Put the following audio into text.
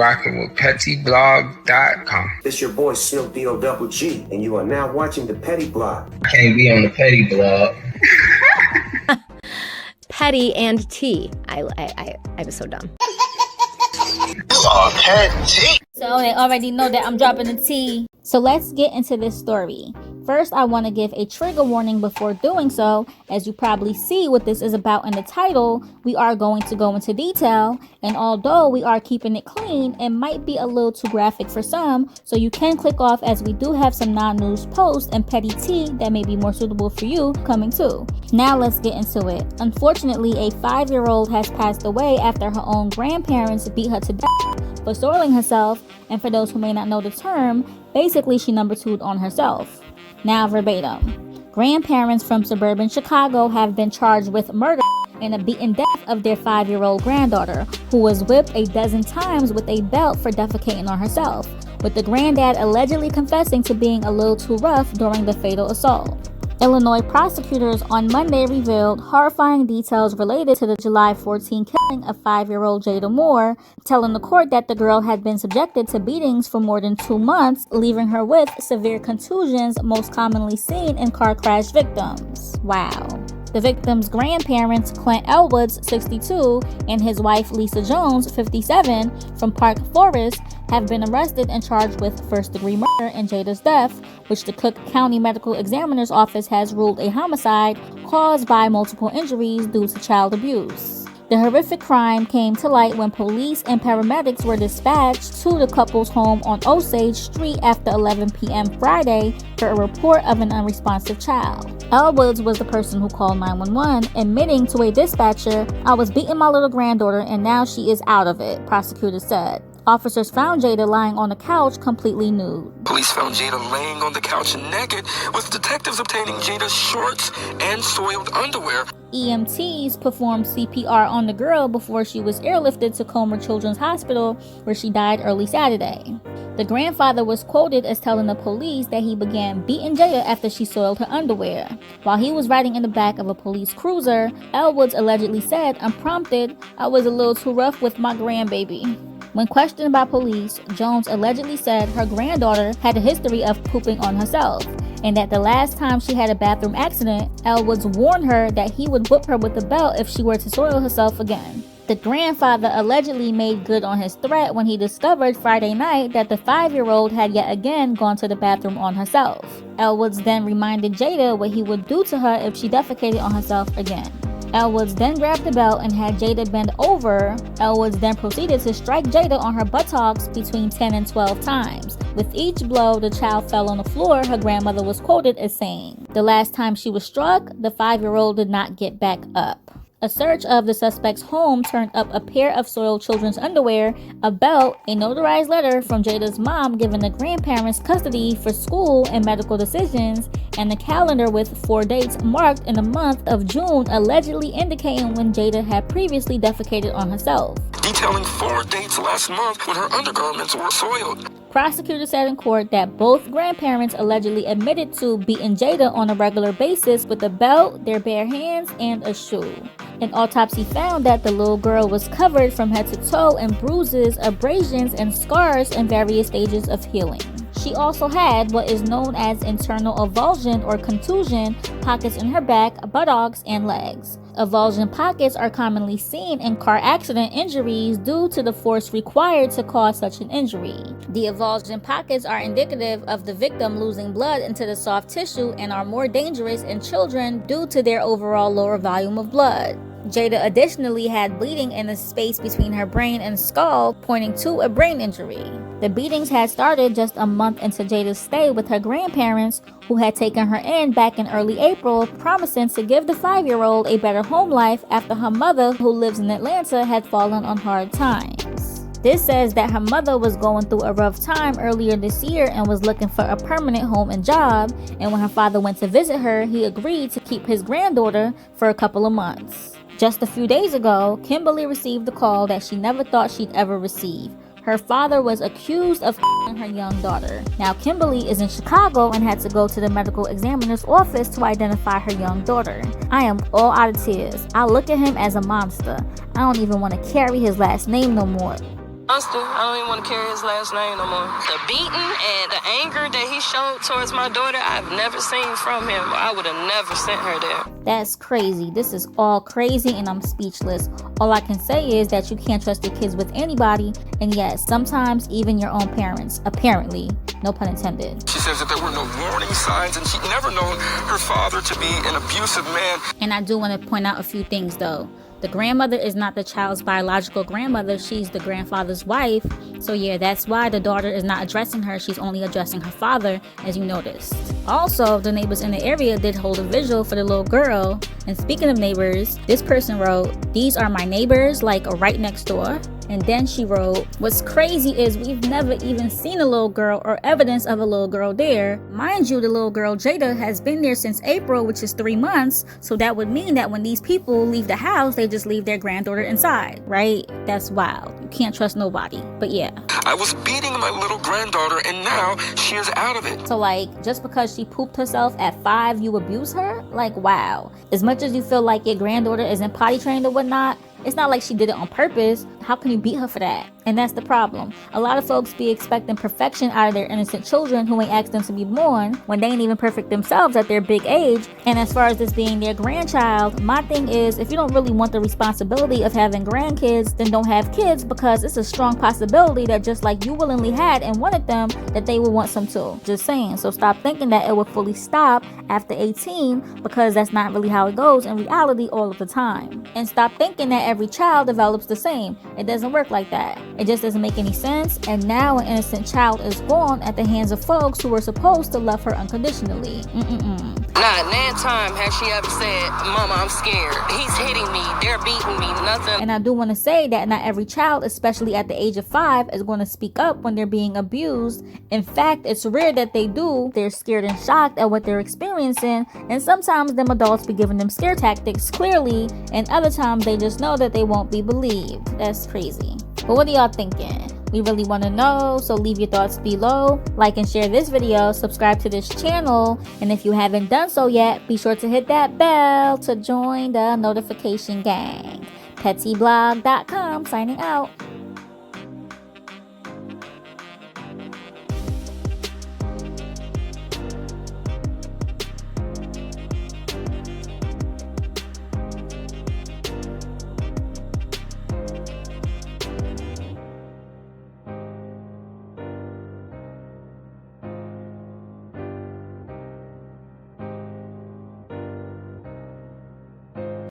rocking with pettyblog.com. It's your boy Silk D-O-double-G, and you are now watching the Petty Blog. I can't be on the Petty Blog. Petty and T. I was so dumb. Oh, Petty. So they already know that I'm dropping the T. So let's get into this story. First, I want to give a trigger warning before doing so. As you probably see what this is about in the title, we are going to go into detail, and although we are keeping it clean, it might be a little too graphic for some, so you can click off as we do have some non-news posts and petty tea that may be more suitable for you coming too. Now let's get into it. Unfortunately, a 5-year-old has passed away after her own grandparents beat her to death for soiling herself, and for those who may not know the term, basically she number 2'd on herself. Now verbatim, grandparents from suburban Chicago have been charged with murder and a beaten death of their 5-year-old granddaughter, who was whipped a dozen times with a belt for defecating on herself, with the granddad allegedly confessing to being a little too rough during the fatal assault. Illinois prosecutors on Monday revealed horrifying details related to the July 14 killing of 5-year-old Jada Moore, telling the court that the girl had been subjected to beatings for more than 2 months, leaving her with severe contusions most commonly seen in car crash victims. Wow. The victim's grandparents, Klent Elwoods, 62, and his wife, Lisa Jones, 57, from Park Forest, have been arrested and charged with first-degree murder in Jada's death, which the Cook County Medical Examiner's Office has ruled a homicide caused by multiple injuries due to child abuse. The horrific crime came to light when police and paramedics were dispatched to the couple's home on Osage Street after 11 p.m. Friday for a report of an unresponsive child. Elwoods was the person who called 911, admitting to a dispatcher, "I was beating my little granddaughter and now she is out of it," prosecutors said. Officers found Jada lying on the couch completely nude. Police found Jada laying on the couch naked, with detectives obtaining Jada's shorts and soiled underwear. EMTs performed CPR on the girl before she was airlifted to Comer Children's Hospital, where she died early Saturday. The grandfather was quoted as telling the police that he began beating Jada after she soiled her underwear. While he was riding in the back of a police cruiser, Elwoods allegedly said, unprompted, "I was a little too rough with my grandbaby." When questioned by police, Jones allegedly said her granddaughter had a history of pooping on herself, and that the last time she had a bathroom accident, Elwoods warned her that he would whip her with a belt if she were to soil herself again. The grandfather allegedly made good on his threat when he discovered Friday night that the 5-year-old had yet again gone to the bathroom on herself. Elwoods then reminded Jada what he would do to her if she defecated on herself again. Elwoods then grabbed the belt and had Jada bend over. Elwoods then proceeded to strike Jada on her buttocks between 10 and 12 times. With each blow, the child fell on the floor, her grandmother was quoted as saying. The last time she was struck, the 5-year-old did not get back up. A search of the suspect's home turned up a pair of soiled children's underwear, a belt, a notarized letter from Jada's mom giving the grandparents custody for school and medical decisions, and a calendar with 4 dates marked in the month of June, allegedly indicating when Jada had previously defecated on herself. Detailing 4 dates last month when her undergarments were soiled. Prosecutors said in court that both grandparents allegedly admitted to beating Jada on a regular basis with a belt, their bare hands, and a shoe. An autopsy found that the little girl was covered from head to toe in bruises, abrasions, and scars in various stages of healing. She also had what is known as internal avulsion or contusion pockets in her back, buttocks, and legs. Avulsion pockets are commonly seen in car accident injuries due to the force required to cause such an injury. The avulsion pockets are indicative of the victim losing blood into the soft tissue and are more dangerous in children due to their overall lower volume of blood. Jada additionally had bleeding in the space between her brain and skull, pointing to a brain injury. The beatings had started just a month into Jada's stay with her grandparents, who had taken her in back in early April, promising to give the 5-year-old a better home life after her mother, who lives in Atlanta, had fallen on hard times. This says that her mother was going through a rough time earlier this year and was looking for a permanent home and job, and when her father went to visit her, he agreed to keep his granddaughter for a couple of months. Just a few days ago, Kimberly received a call that she never thought she'd ever receive. Her father was accused of her young daughter. Now, Kimberly is in Chicago and had to go to the medical examiner's office to identify her young daughter. I am all out of tears. I look at him as a monster. I don't even want to carry his last name no more. monster. I don't even want to carry his last name no more. The beating and the anger that he showed towards my daughter, I've never seen from him. I would have never sent her there. That's crazy. This is all crazy and I'm speechless. All I can say is that you can't trust your kids with anybody, and yes, sometimes even your own parents, apparently. No pun intended. She says that there were no warning signs and she'd never known her father to be an abusive man. And I do want to point out a few things though. The grandmother is not the child's biological grandmother, she's the grandfather's wife. So yeah, that's why the daughter is not addressing her, she's only addressing her father, as you noticed. Also, the neighbors in the area did hold a vigil for the little girl. And speaking of neighbors, this person wrote, "These are my neighbors, like right next door." And then she wrote, "What's crazy is we've never even seen a little girl or evidence of a little girl there. Mind you, the little girl Jada has been there since April, which is 3 months. So that would mean that when these people leave the house, they just leave their granddaughter inside, right? That's wild. You can't trust nobody. But yeah." I was beating my little granddaughter and now she is out of it. So like, just because she pooped herself at 5, you abuse her? Like, wow. As much as you feel like your granddaughter isn't potty trained or whatnot, it's not like she did it on purpose. How can you beat her for that? And that's the problem. A lot of folks be expecting perfection out of their innocent children who ain't asked them to be born when they ain't even perfect themselves at their big age. And as far as this being their grandchild, my thing is, if you don't really want the responsibility of having grandkids, then don't have kids, because it's a strong possibility that just like you willingly had and wanted them, that they would want some too. Just saying. So stop thinking that it will fully stop after 18, because that's not really how it goes in reality all of the time. And stop thinking that every child develops the same. It doesn't work like that. It just doesn't make any sense, and now an innocent child is gone at the hands of folks who were supposed to love her unconditionally. Not in time has she ever said, "Mama, I'm scared. He's hitting me. They're beating me." Nothing. And I do want to say that not every child, especially at the age of 5, is going to speak up when they're being abused. In fact, it's rare that they do. They're scared and shocked at what they're experiencing, and sometimes them adults be giving them scare tactics clearly, and other times they just know that they won't be believed. That's crazy. But what are y'all thinking? We really want to know, so leave your thoughts below. Like and share this video, subscribe to this channel, and if you haven't done so yet, be sure to hit that bell to join the notification gang. KiII.com signing out.